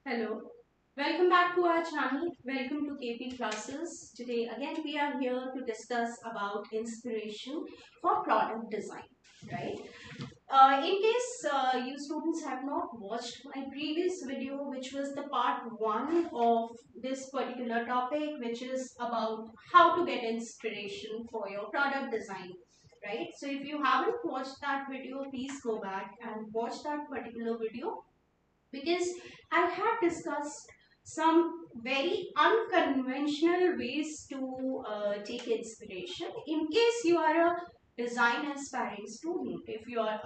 Hello, welcome back to our channel. Welcome to KP Classes. Today again we are here to discuss about inspiration for product design, right? In case you students have not watched my previous video, which was the part 1 of this particular topic, which is about how to get inspiration for your product design, right? So if you haven't watched that video, please go back and watch that particular video, because I had discussed some very unconventional ways to take inspiration. In case you are a design aspiring student, if you are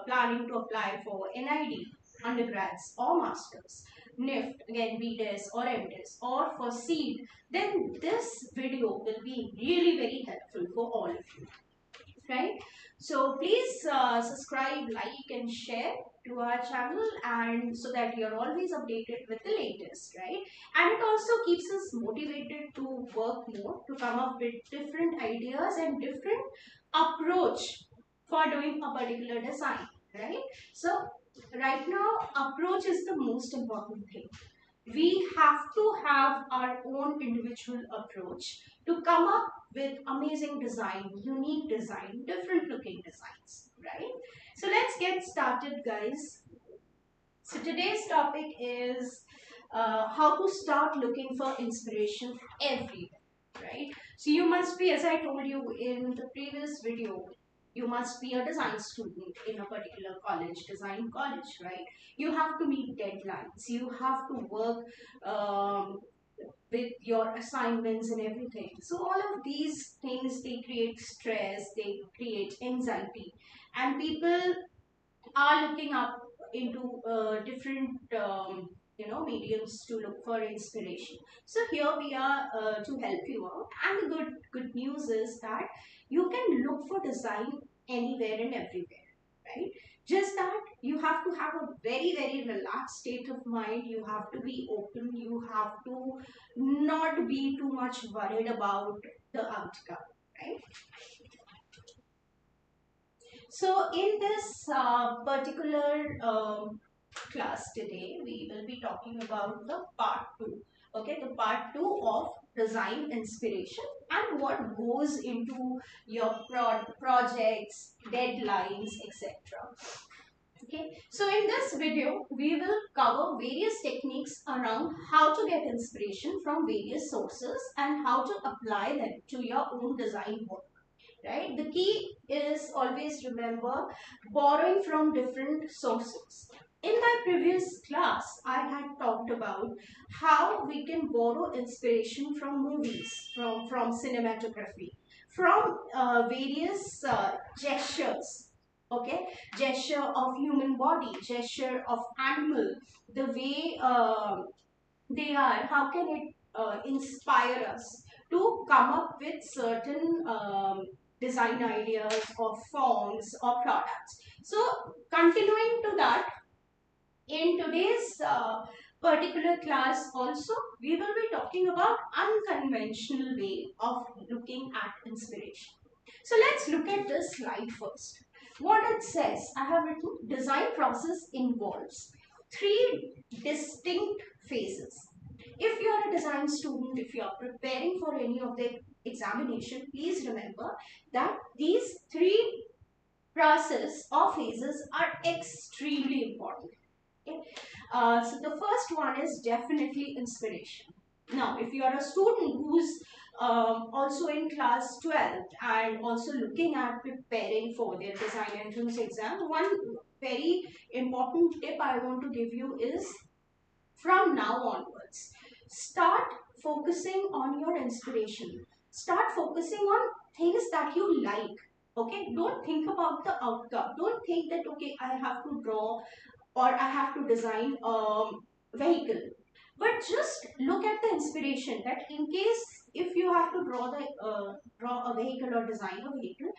planning to apply for NID, undergrads or masters, NIFT, again BTS or MTS, or for CEED, then this video will be really very helpful for all of you, right? So please subscribe, like and share to our channel, and so that you're always updated with the latest, right? And it also keeps us motivated to work more, to come up with different ideas and different approach for doing a particular design, right? So right now, approach is the most important thing. We have to have our own individual approach to come up with amazing design, unique design, different looking designs, right? So let's get started, guys. So today's topic is how to start looking for inspiration everywhere, right? So you must be, as I told you in the previous video, you must be a design student in a particular college, design college, right? You have to meet deadlines. You have to work with your assignments and everything. So all of these things, they create stress, they create anxiety, and people are looking up into different mediums to look for inspiration. So here we are to help you out, and the good news is that you can look for design anywhere and everywhere, right? Just that you have to have a very relaxed state of mind. You have to be open. You have to not be too much worried about the outcome, right? So in this particular class today, we will be talking about the part 2. Okay, the part 2 of design inspiration and what goes into your projects, deadlines, etc. Okay, so in this video, we will cover various techniques around how to get inspiration from various sources and how to apply them to your own design work, right? The key is always remember borrowing from different sources. In my previous class, I had talked about how we can borrow inspiration from movies, from cinematography, from various gestures, okay? Gesture of human body, gesture of animal, the way they are, how can it inspire us to come up with certain design ideas or forms or products. So continuing to that, in today's particular class also, we will be talking about unconventional way of looking at inspiration. So let's look at this slide first. What it says, I have written, design process involves three distinct phases. If you are a design student, if you are preparing for any of the examination, please remember that these three process or phases are extremely important. Okay? So the first one is definitely inspiration. Now, if you are a student who's also in class 12 and also looking at preparing for their design entrance exam, one very important tip I want to give you is, from now onwards, start focusing on your inspiration. Start focusing on things that you like. Okay, don't think about the outcome. Don't think that, okay, I have to draw or I have to design a vehicle. But just look at the inspiration, that in case if you have to draw a vehicle or design a vehicle,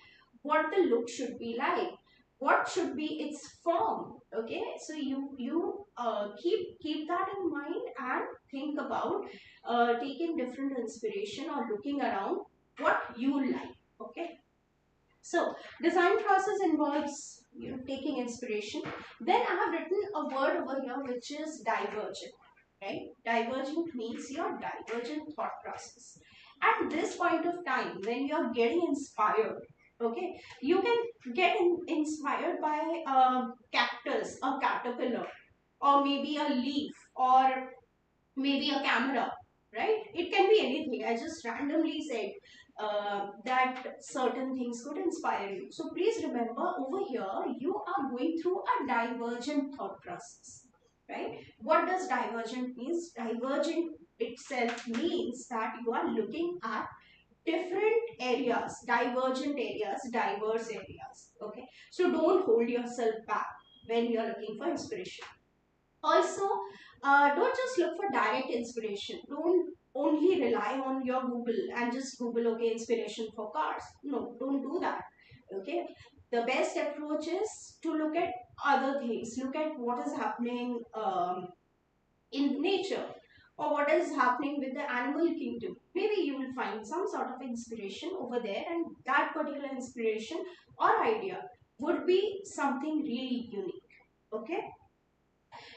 what the look should be like, what should be its form. Okay, so you keep that in mind and think about taking different inspiration or looking around what you like. Okay, so design process involves taking inspiration. Then I have written a word over here which is divergent. right? Divergent means your divergent thought process. At this point of time, when you're getting inspired, okay, you can get inspired by a cactus, a caterpillar, or maybe a leaf, or maybe a camera, right? It can be anything. I just randomly said that certain things could inspire you. So please remember, over here you are going through a divergent thought process, right? What does divergent means? Divergent itself means that you are looking at different areas, divergent areas, diverse areas. Okay, so don't hold yourself back when you are looking for inspiration. Also, don't just look for direct inspiration. Don't only rely on your Google and just Google, okay, inspiration for cars. No, don't do that. Okay, the best approach is to look at other things. Look at what is happening in nature, or what is happening with the animal kingdom. Maybe you will find some sort of inspiration over there, and that particular inspiration or idea would be something really unique. Okay,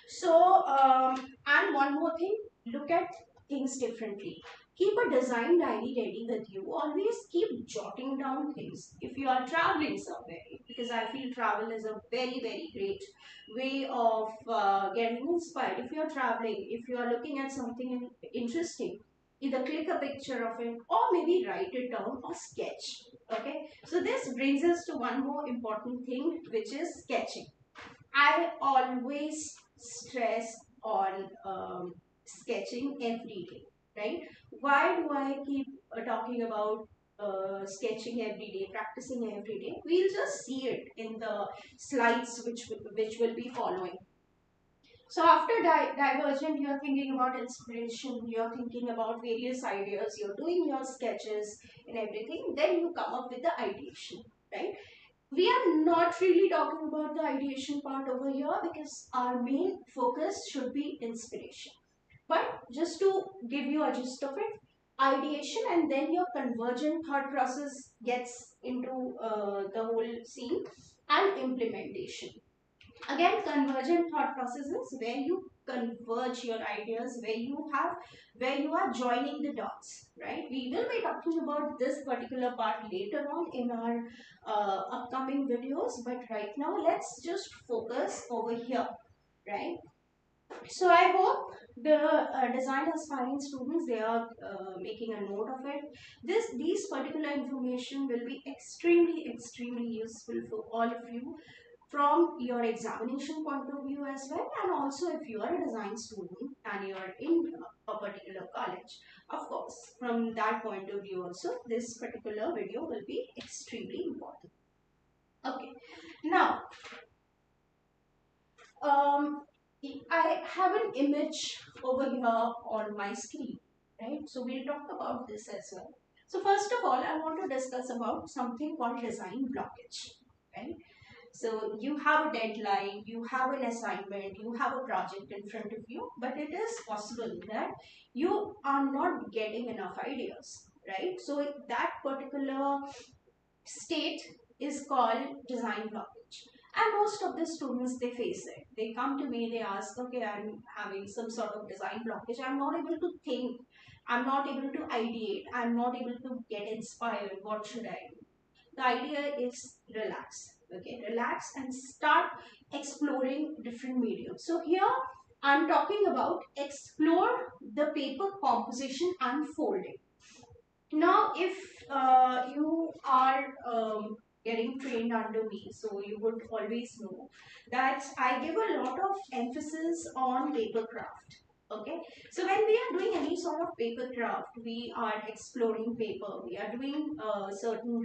so, and one more thing, look at things differently. Keep a design diary ready with you. Always keep jotting down things. If you are traveling somewhere, because I feel travel is a very, very great way of getting inspired. If you are traveling, if you are looking at something interesting, either click a picture of it or maybe write it down or sketch. Okay, so this brings us to one more important thing, which is sketching. I always stress on sketching every day, right? Why do I keep talking about sketching every day, practicing every day? We'll just see it in the slides which will be following. So after Divergent, you're thinking about inspiration, you're thinking about various ideas, you're doing your sketches and everything, then you come up with the ideation, right? We are not really talking about the ideation part over here because our main focus should be inspiration. But just to give you a gist of it, ideation and then your convergent thought process gets into the whole scene, and implementation. Again, convergent thought process is where you converge your ideas, where you are joining the dots, right? We will be talking about this particular part later on in our upcoming videos, but right now let's just focus over here, right? So I hope the design aspiring students, they are making a note of it. These particular information will be extremely useful for all of you from your examination point of view as well, and also if you are a design student and you are in a particular college, of course, from that point of view also this particular video will be extremely important. Okay, now um, I have an image over here on my screen, right? So we'll talk about this as well. So first of all, I want to discuss about something called design blockage, right? So you have a deadline, you have an assignment, you have a project in front of you, but it is possible that you are not getting enough ideas, right? So that particular state is called design blockage. And most of the students, they face it. They come to me, they ask, okay, I'm having some sort of design blockage. I'm not able to think. I'm not able to ideate. I'm not able to get inspired. What should I do? The idea is relax. Okay, relax and start exploring different mediums. So here I'm talking about explore the paper composition unfolding. Now, if you are getting trained under me, so you would always know that I give a lot of emphasis on paper craft. Okay, so when we are doing any sort of paper craft, we are exploring paper, we are doing certain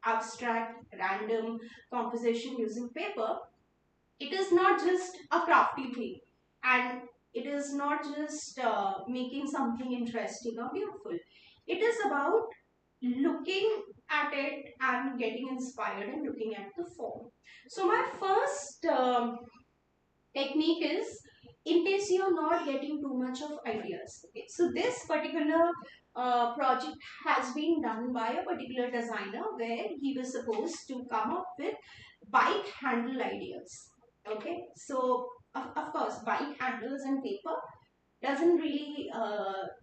abstract, random composition using paper. It is not just a crafty thing, and it is not just making something interesting or beautiful. It is about looking at it and getting inspired and looking at the form. So my first technique is, in case you're not getting too much of ideas, okay, so this particular project has been done by a particular designer where he was supposed to come up with bike handle ideas. Okay, so of course, bike handles and paper doesn't really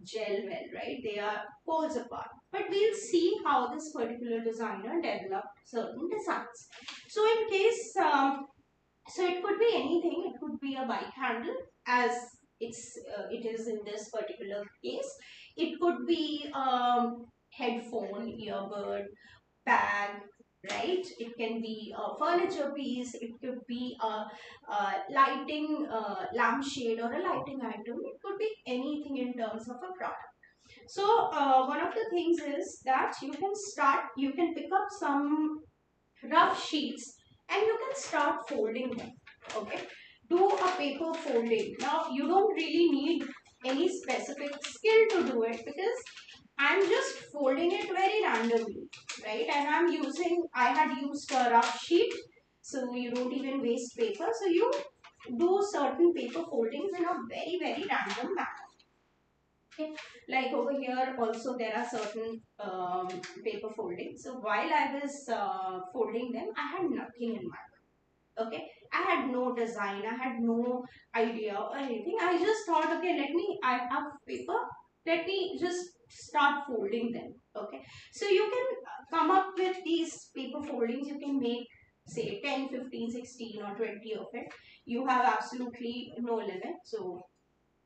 gel well, right? They are poles apart. But we'll see how this particular designer developed certain designs. So in case, so it could be anything. It could be a bike handle, as it is in this particular case. It could be headphone, earbud, bag, right? It can be a furniture piece. It could be a lighting lampshade or a lighting item. It could be anything in terms of a product. So one of the things is that you can pick up some rough sheets and you can start folding them. Okay, do a paper folding. Now you don't really need any specific skill to do it, because I'm just folding it very randomly, right? And I had used a rough sheet, so you don't even waste paper. So you do certain paper foldings in a very, very random manner. Okay. Like over here also there are certain paper foldings. So while I was folding them, I had nothing in mind. Okay, I had no design, I had no idea or anything. I just thought, okay, I have paper, let me just start folding them. Okay, so you can come up with these paper foldings. You can make say 10, 15, 16 or 20 of it. You have absolutely no limit. So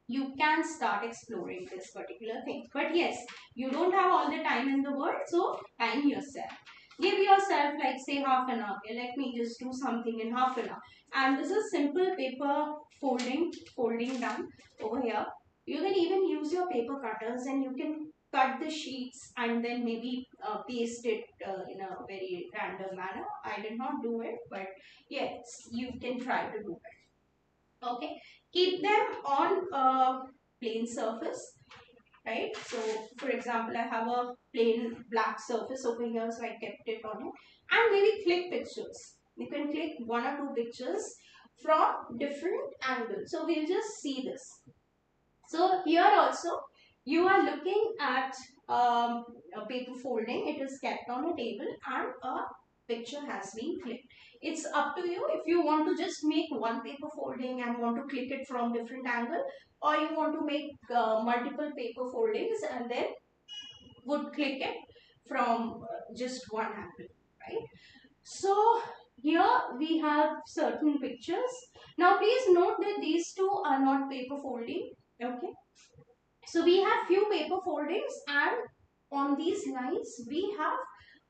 you can start exploring this particular thing. But yes, you don't have all the time in the world, so time yourself. Give yourself like say half an hour. Okay, let me just do something in half an hour. And this is simple paper folding done over here. You can even use your paper cutters and you can cut the sheets and then maybe paste it in a very random manner. I did not do it, but yes, you can try to do it. Okay, keep them on a plain surface, right? So for example, I have a plain black surface over here, so I kept it on it. And maybe click pictures. You can click one or two pictures from different angles. So we'll just see this. So here also you are looking at a paper folding. It is kept on a table and a picture has been clicked. It's up to you if you want to just make one paper folding and want to click it from different angle, or you want to make multiple paper foldings and then would click it from just one angle, right? So here we have certain pictures. Now please note that these two are not paper folding. Okay, so we have few paper foldings, and on these lines we have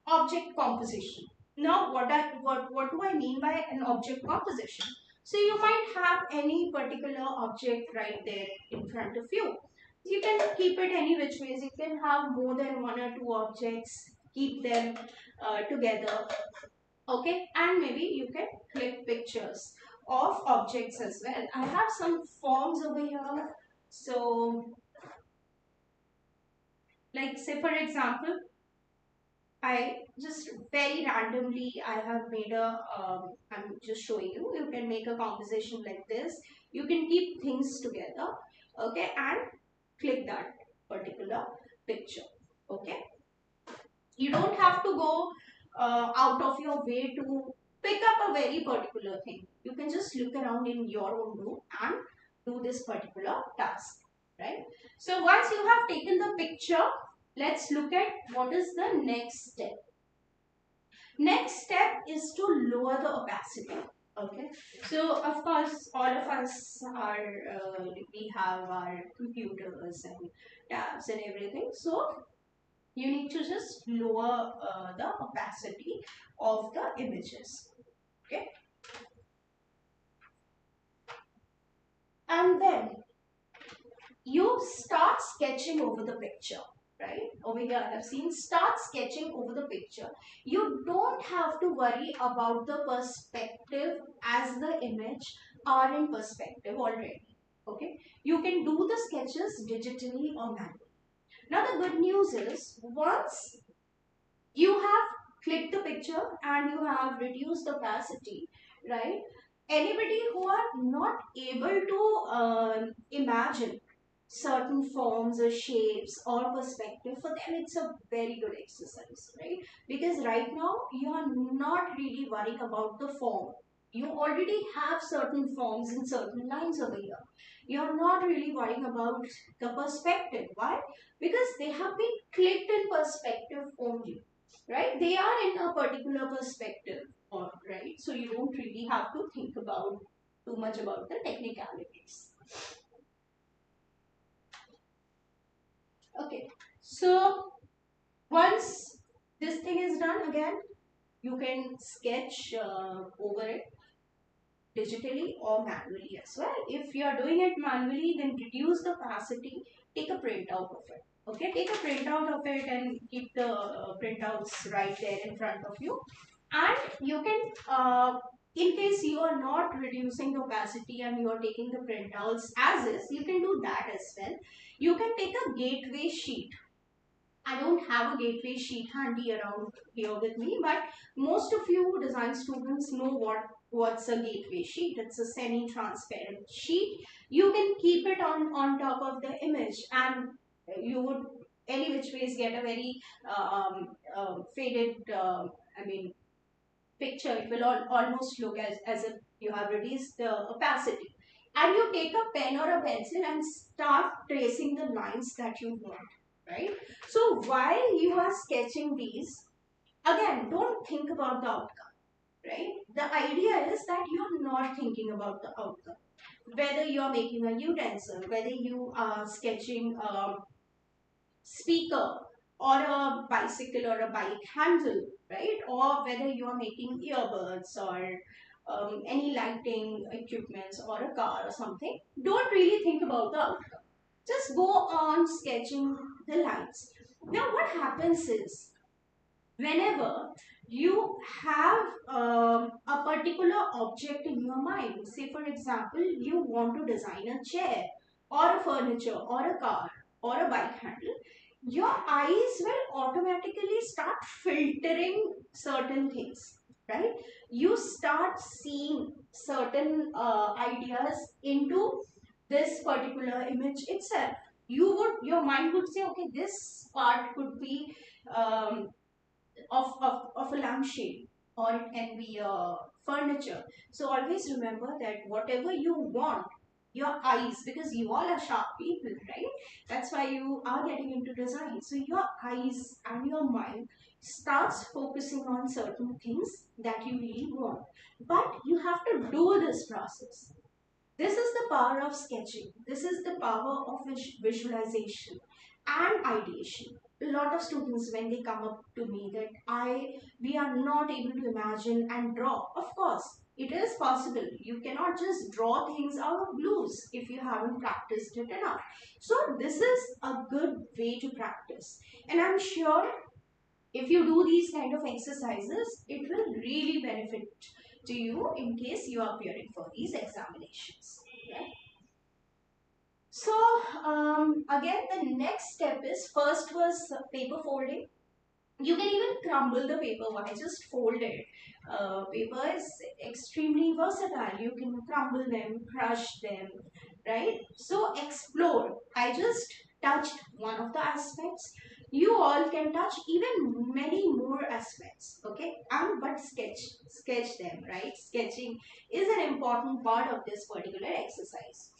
object composition. Now what do I mean by an object composition? So you might have any particular object right there in front of you. You can keep it any which ways. You can have more than one or two objects, keep them together. Okay, and maybe you can click pictures of objects as well. I have some forms over here. So like say for example, I just very randomly I have made a I'm just showing you. You can make a composition like this. You can keep things together, okay, and click that particular picture. Okay, you don't have to go out of your way to pick up a very particular thing. You can just look around in your own room and do this particular task, right? So once you have taken the picture, let's look at what is the next step. Next step is to lower the opacity. Okay, so of course all of us are we have our computers and tabs and everything. So you need to just lower the opacity of the images. Okay, and then you start sketching over the picture, right? Over here I have seen start sketching over the picture. You don't have to worry about the perspective, as the image are in perspective already. Okay, you can do the sketches digitally or manually. Now the good news is, once you have clicked the picture and you have reduced the opacity, right? Anybody who are not able to imagine certain forms or shapes or perspective, for them it's a very good exercise, right? Because right now you are not really worrying about the form. You already have certain forms and certain lines over here. You're not really worrying about the perspective. Why? Because they have been clicked in perspective only, right? They are in a particular perspective, or right? So you don't really have to think about too much about the technicalities. Okay, so once this thing is done, again, you can sketch over it digitally or manually as well. If you are doing it manually, then reduce the opacity, take a printout of it. Okay, take a printout of it and keep the printouts right there in front of you. And you can, in case you are not reducing the opacity and you are taking the printouts as is, you can do that as well. You can take a gateway sheet. I don't have a gateway sheet handy around here with me, but most of you design students know what's a gateway sheet. It's a semi-transparent sheet. You can keep it on top of the image, and you would any which ways get a very faded, I mean, picture. It will almost look as if you have reduced the opacity. And you take a pen or a pencil and start tracing the lines that you want, right? So while you are sketching these, again, don't think about the outcome, right? The idea is that you're not thinking about the outcome. Whether you're making a utensil, whether you are sketching speaker or a bicycle or a bike handle, right? Or whether you are making earbuds or any lighting equipments or a car or something, don't really think about the outcome. Just go on sketching the lines. Now, what happens is whenever you have a particular object in your mind, say for example, you want to design a chair or a furniture or a car or a bike handle, your eyes will automatically start filtering certain things, right? You start seeing certain ideas into this particular image itself. Your mind would say, okay, this part could be um, of a lampshade, or it can be a furniture. So always remember that whatever you want, your eyes, because you all are sharp people, right? That's why you are getting into design. So your eyes and your mind starts focusing on certain things that you really want. But you have to do this process. This is the power of sketching. This is the power of visualization and ideation. A lot of students, when they come up to me that we are not able to imagine and draw. Of course, it is possible. You cannot just draw things out of blues if you haven't practiced it enough. So this is a good way to practice. And I'm sure if you do these kind of exercises, it will really benefit to you in case you are appearing for these examinations. Right? So again, the next step is, first was paper folding. You can even crumble the paper. Why just fold it? Paper is extremely versatile. You can crumble them, crush them, right? So explore. I just touched one of the aspects. You all can touch even many more aspects. Okay, and but sketch them, right? Sketching is an important part of this particular exercise.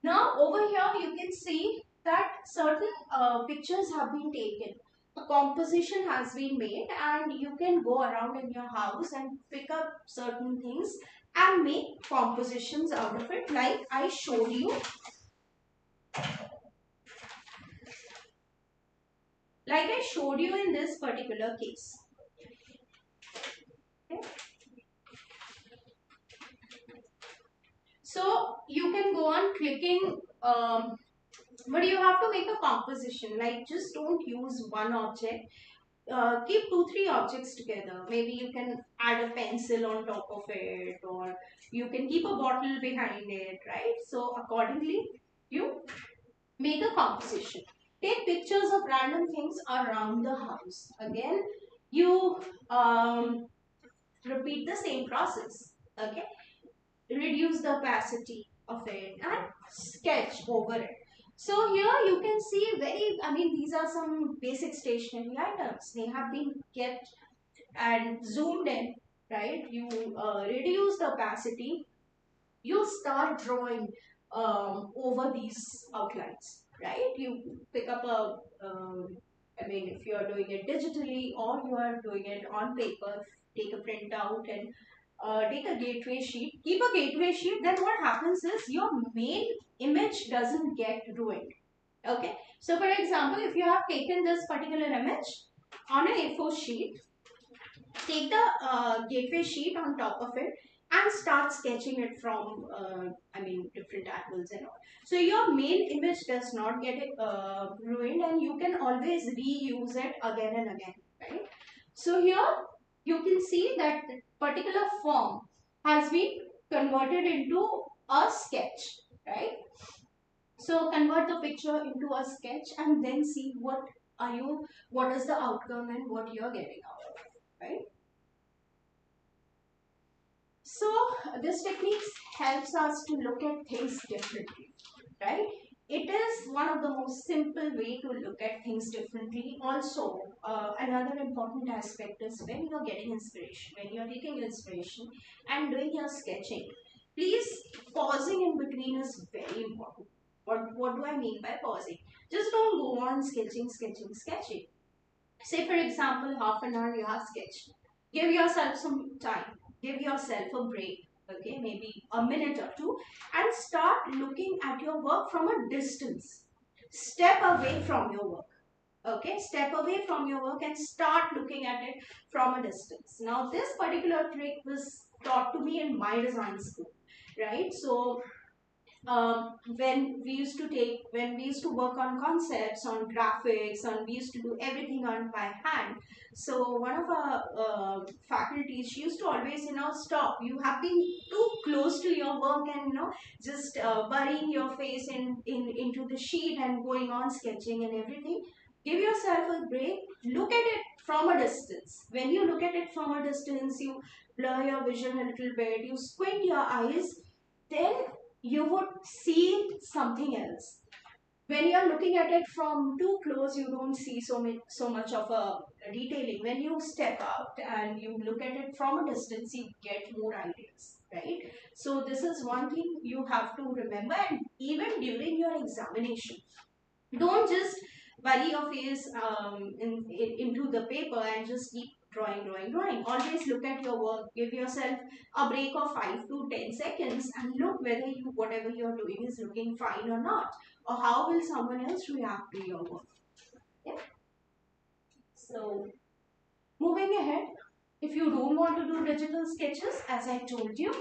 Now over here you can see that certain pictures have been taken. A composition has been made, and you can go around in your house and pick up certain things and make compositions out of it, like I showed you. Like I showed you in this particular case. Okay. So you can go on clicking, but you have to make a composition. Like, just don't use one object. Keep 2-3 objects together. Maybe you can add a pencil on top of it, or you can keep a bottle behind it, right? So accordingly, you make a composition. Take pictures of random things around the house. Again, you repeat the same process. Okay, reduce the opacity of it and sketch over it. So here you can see these are some basic stationery items. They have been kept and zoomed in. right? You reduce the opacity, you start drawing over these outlines, right? You pick up a, I mean, if you are doing it digitally or you are doing it on paper, take a printout and take a gateway sheet, keep a gateway sheet, then what happens is your main image doesn't get ruined. Okay, so for example, if you have taken this particular image on an A4 sheet, take the gateway sheet on top of it and start sketching it from I mean different angles and all, so your main image does not get ruined and you can always reuse it again and again, right? So here you can see that the particular form has been converted into a sketch, right? So convert the picture into a sketch and then see what is the outcome and what you're getting out of it, right? So this technique helps us to look at things differently, right? It is one of the most simple way to look at things differently. Also, another important aspect is when you're getting inspiration, when you're taking inspiration and doing your sketching, please pausing in between is very important. What do I mean by pausing? Just don't go on sketching. Say for example, half an hour you have sketched. Give yourself some time. Give yourself a break. Okay, maybe a minute or two, and start looking at your work from a distance. Step away from your work. Okay, step away from your work and start looking at it from a distance. Now, this particular trick was taught to me in my design school, right? So when we used to work on concepts, on graphics, and we used to do everything on by hand. So one of our faculties, she used to always, stop, you have been too close to your work and just burying your face into the sheet and going on sketching and everything. Give yourself a break, look at it from a distance. When you look at it from a distance, you blur your vision a little bit, you squint your eyes, then you would see something else. When you're looking at it from too close, you don't see so much of a detailing. When you step out and you look at it from a distance, you get more ideas, right? So this is one thing you have to remember, and even during your examination, don't just bury your face into the paper and just keep drawing. Always look at your work. Give yourself a break of 5 to 10 seconds and look whether whatever you're doing is looking fine or not, or how will someone else react to your work. Yeah. So moving ahead, if you don't want to do digital sketches, as I told you,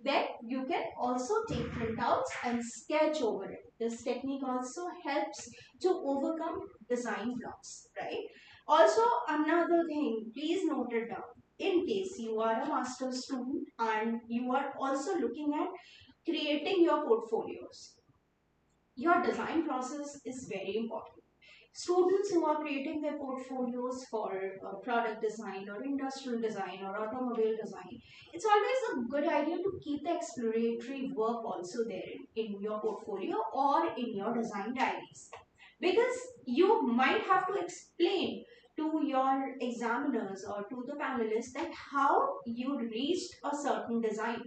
then you can also take printouts and sketch over it. This technique also helps to overcome design blocks, right? Also, another thing, please note it down. In case you are a master's student and you are also looking at creating your portfolios, your design process is very important. Students who are creating their portfolios for product design or industrial design or automobile design, it's always a good idea to keep the exploratory work also there in your portfolio or in your design diaries. Because you might have to explain to your examiners or to the panelists that how you reached a certain design.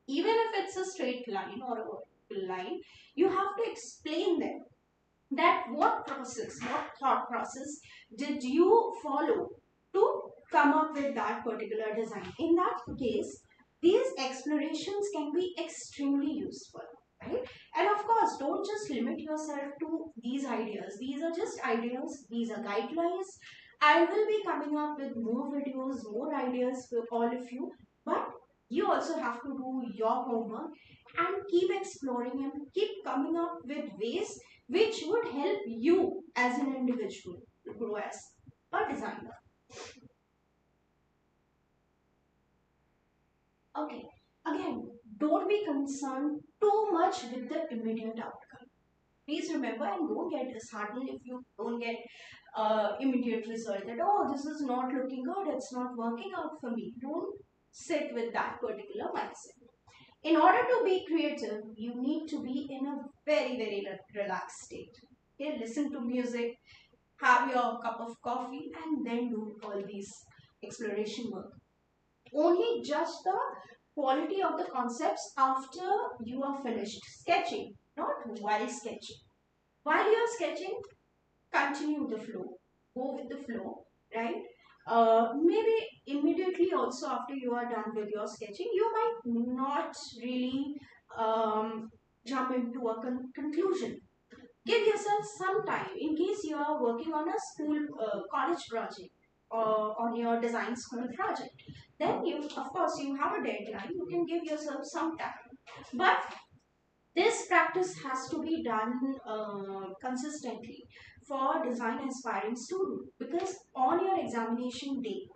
Even if it's a straight line or a vertical line, you have to explain them that what thought process did you follow to come up with that particular design. In that case, these explorations can be extremely useful, right? And of course, don't just limit yourself to these ideas. These are just ideas, these are guidelines. I will be coming up with more videos, more ideas for all of you, but you also have to do your homework and keep exploring and keep coming up with ways which would help you as an individual to grow as a designer. Okay, again, don't be concerned too much with the immediate outcome. Please remember and don't get disheartened if you don't get immediate result that, oh, this is not looking good, it's not working out for me. Don't sit with that particular mindset. In order to be creative, you need to be in a very relaxed state. Okay, listen to music, have your cup of coffee, and then do all these exploration work. Only judge the quality of the concepts after you are finished sketching, not while sketching. While you are sketching, continue the flow, go with the flow, right? Maybe immediately also after you are done with your sketching, you might not really jump into a conclusion. Give yourself some time in case you are working on a school college project or on your design school project. Then you, of course, you have a deadline. You can give yourself some time, but this practice has to be done consistently for design aspiring students, because on your examination day,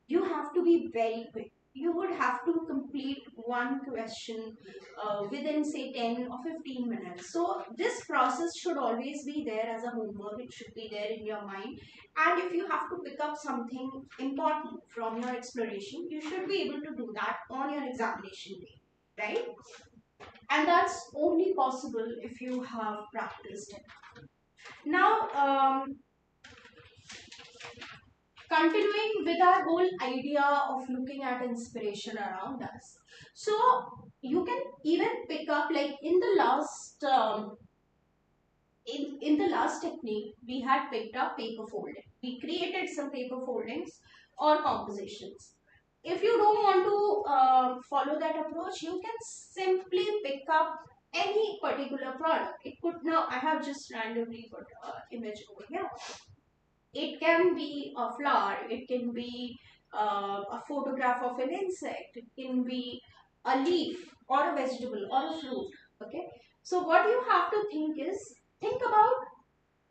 you have to be very quick. You would have to complete one question within say 10 or 15 minutes. So this process should always be there as a homework. It should be there in your mind. And if you have to pick up something important from your exploration, you should be able to do that on your examination day, right? And that's only possible if you have practiced it. Now, continuing with our whole idea of looking at inspiration around us. So you can even pick up, like in the last in the last technique, we had picked up paper folding. We created some paper foldings or compositions. If you don't want to follow that approach, you can simply pick up any particular product. It could, now I have just randomly put image over here. It can be a flower, it can be a photograph of an insect, it can be a leaf or a vegetable or a fruit. Okay, so what you have to think is, think about,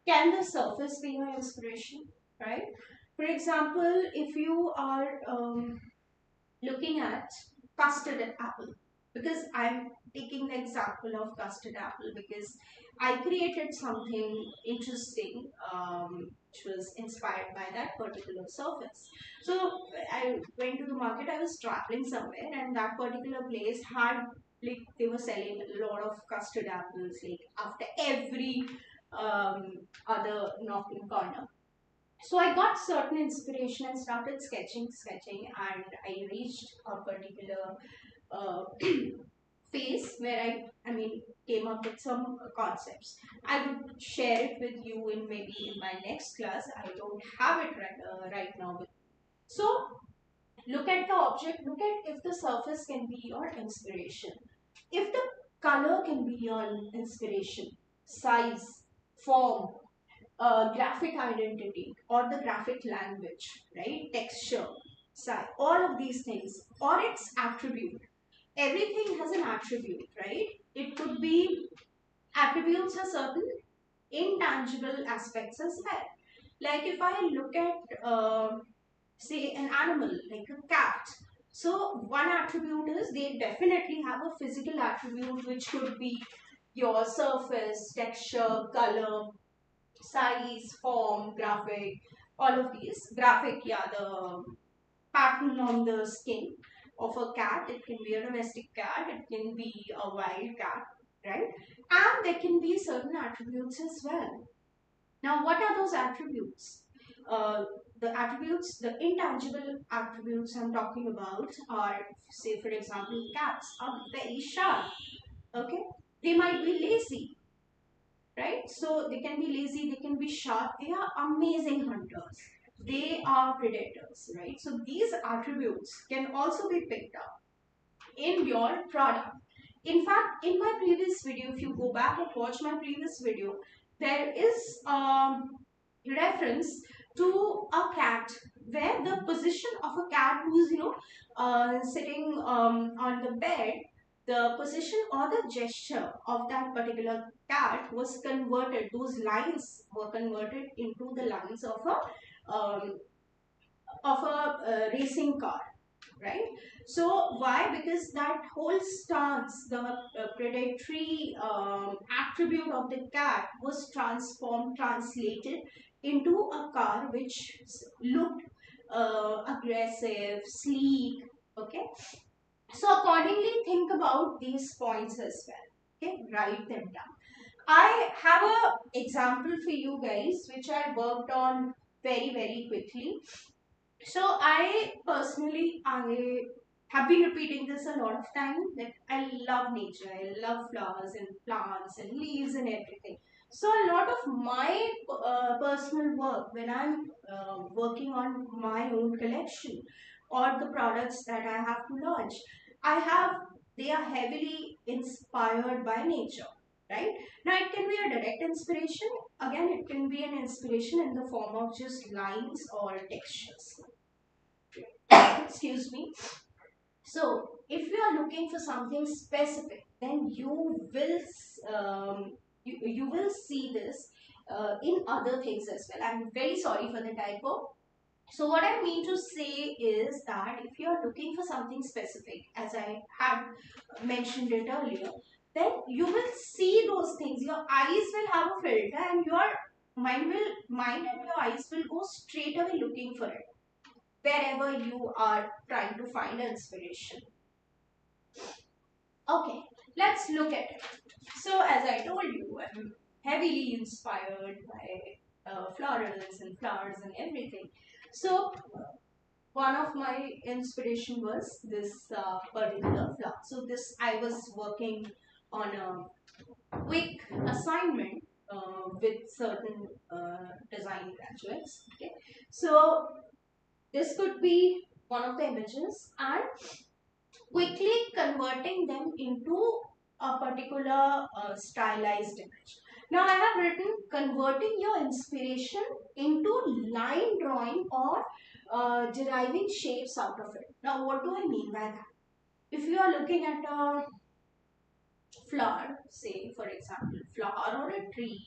can the surface be your inspiration, right? For example, if you are looking at custard apple, because I'm taking the example of custard apple because I created something interesting which was inspired by that particular surface. So I went to the market, I was traveling somewhere, and that particular place had, like, they were selling a lot of custard apples, like after every other knocking corner. So I got certain inspiration and started sketching, and I reached a particular uh, phase where I mean, came up with some concepts. I would share it with you in maybe in my next class. I don't have it right now. So look at the object. Look at if the surface can be your inspiration. If the color can be your inspiration, size, form, graphic identity or the graphic language, right? Texture, size, all of these things, or its attribute. Everything has an attribute, right? It could be attributes are certain intangible aspects as well. Like if I look at, say, an animal like a cat. So one attribute is they definitely have a physical attribute which could be your surface, texture, color, size, form, graphic, all of these. Graphic, yeah, the pattern on the skin of a cat. It can be a domestic cat, it can be a wild cat, right? And there can be certain attributes as well. Now, what are those attributes? Uh, the attributes, the intangible attributes I'm talking about are, say, for example, cats are very sharp, okay? They might be lazy, right? So they can be lazy, they can be sharp, they are amazing hunters, they are predators, right? So these attributes can also be picked up in your product. In fact, in my previous video, if you go back and watch my previous video, there is reference to a cat, where the position of a cat who's, sitting on the bed, the position or the gesture of that particular cat was converted, those lines were converted into the lines of a racing car, right? So why? Because that whole stance, the predatory attribute of the cat was transformed, translated into a car which looked aggressive, sleek, okay? So accordingly, think about these points as well, okay? Write them down. I have a example for you guys which I worked on very quickly. So I personally, I have been repeating this a lot of time that I love nature, I love flowers and plants and leaves and everything. So a lot of my personal work when I'm working on my own collection or the products that I have to launch, I have they are heavily inspired by nature, right? Now it can be a direct inspiration. Again, it can be an inspiration in the form of just lines or textures. Excuse me. So, if you are looking for something specific, then you will see this in other things as well. I'm very sorry for the typo. So, what I mean to say is that if you are looking for something specific, as I had mentioned it earlier, then you will see those things. Your eyes will have a filter, and your mind and your eyes will go straight away looking for it wherever you are trying to find inspiration. Okay, let's look at it. So, as I told you, I'm heavily inspired by florals and flowers and everything. So, one of my inspiration was this particular flower. So, this I was working on a quick assignment with certain design graduates. Okay, so this could be one of the images, and quickly converting them into a particular stylized image. Now I have written converting your inspiration into line drawing or deriving shapes out of it. Now what do I mean by that? If you are looking at a flower, say for example, flower or a tree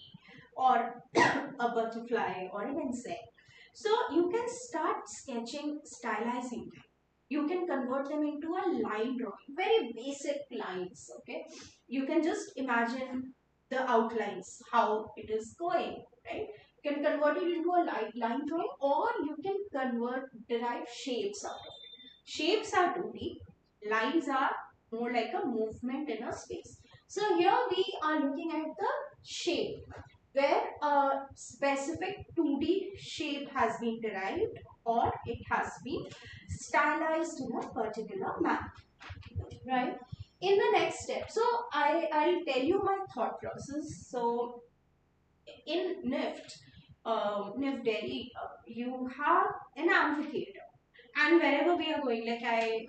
or a butterfly or an insect, so you can start sketching, stylizing them. You can convert them into a line drawing, very basic lines. Okay, you can just imagine the outlines, how it is going, right? You can convert it into a line drawing, or you can derive shapes out of it. Shapes are 2D, lines are more like a movement in a space. So here we are looking at the shape, where a specific 2D shape has been derived or it has been stylized in a particular manner, right? In the next step, so I'll tell you my thought process. So in NIFT, NIFT Delhi, you have an amphitheater. And wherever we are going, like I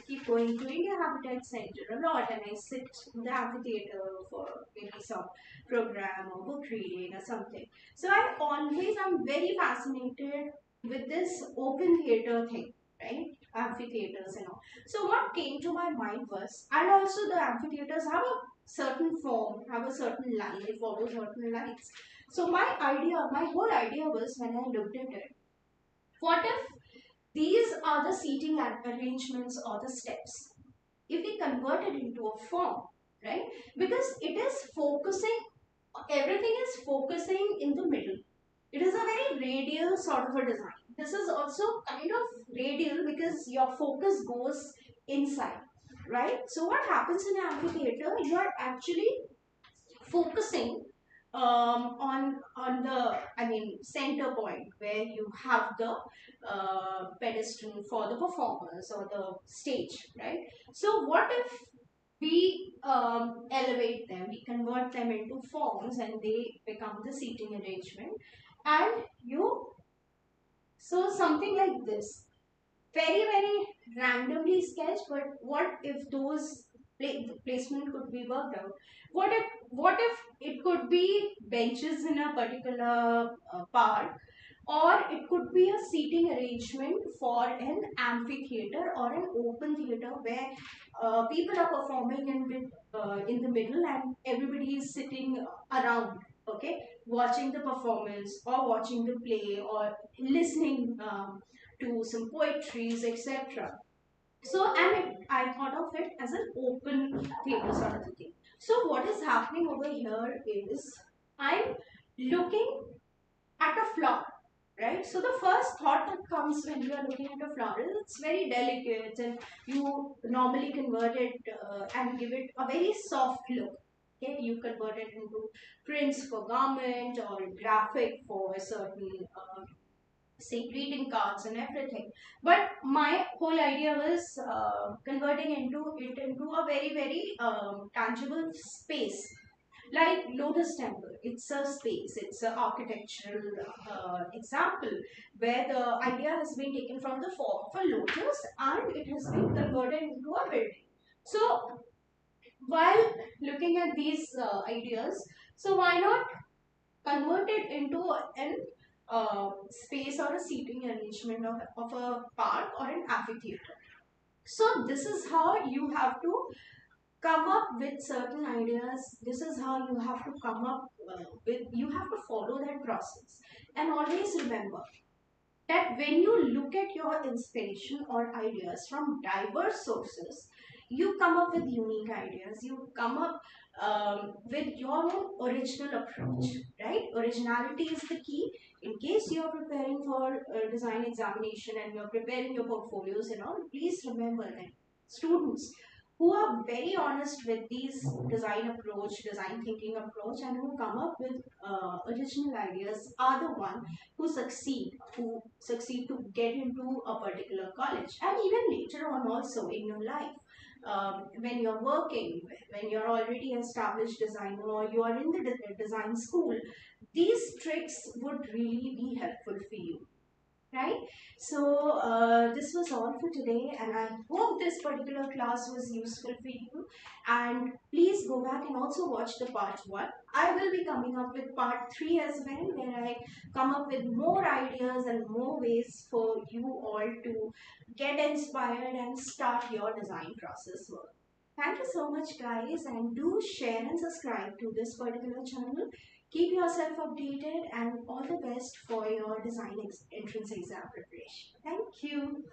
keep going to India Habitat Center a lot, and I sit in the amphitheater for maybe some program or book reading or something. So I always am very fascinated with this open theater thing, right? Amphitheaters and all. So what came to my mind was, and also the amphitheaters have a certain form, have a certain line, they follow certain lines. So my whole idea was when I looked at it, what if these are the seating arrangements or the steps? If we convert it into a form, right? Because it is focusing, everything is focusing in the middle. It is a very radial sort of a design. This is also kind of radial because your focus goes inside, right? So what happens in an amphitheater? You are actually focusing on the center point where you have the pedestal for the performers or the stage, right? So what if we elevate them, we convert them into forms and they become the seating arrangement, and you, so something like this, very very randomly sketched, but what if those placement could be worked out? What if it could be benches in a particular park, or it could be a seating arrangement for an amphitheater or an open theater where people are performing in the middle and everybody is sitting around, okay, watching the performance or watching the play or listening to some poetries, etc. So, I thought of it as an open theater sort of a thing. So, what is happening over here is I'm looking at a flower, right? So, the first thought that comes when you are looking at a flower is it's very delicate, and you normally convert it and give it a very soft look. Okay, you convert it into prints for garment or graphic for certain say greeting cards and everything. But my whole idea was converting into a very tangible space, like Lotus Temple. It's a space, it's an architectural example where the idea has been taken from the form of a lotus and it has been converted into a building. So while looking at these ideas, so why not convert it into an space or a seating arrangement of a park or an amphitheater. So this is how you have to come up with certain ideas. This is how you have to come up you have to follow that process. And always remember that when you look at your inspiration or ideas from diverse sources, you come up with unique ideas. You come up with your own original approach, right? Originality is the key. In case you're preparing for design examination and you're preparing your portfolios and all, please remember that students who are very honest with these design approach, design thinking approach, and who come up with original ideas are the one who succeed to get into a particular college, and even later on also in your life. When you're working, when you're already an established designer or you are in the design school, these tricks would really be helpful for you, right? So this was all for today, and I hope this particular class was useful for you. And please go back and also watch the part 1. I will be coming up with part 3 as well, where I come up with more ideas and more ways for you all to get inspired and start your design process work. Thank you so much, guys, and do share and subscribe to this particular channel. Keep yourself updated and all the best for your design entrance exam preparation. Thank you.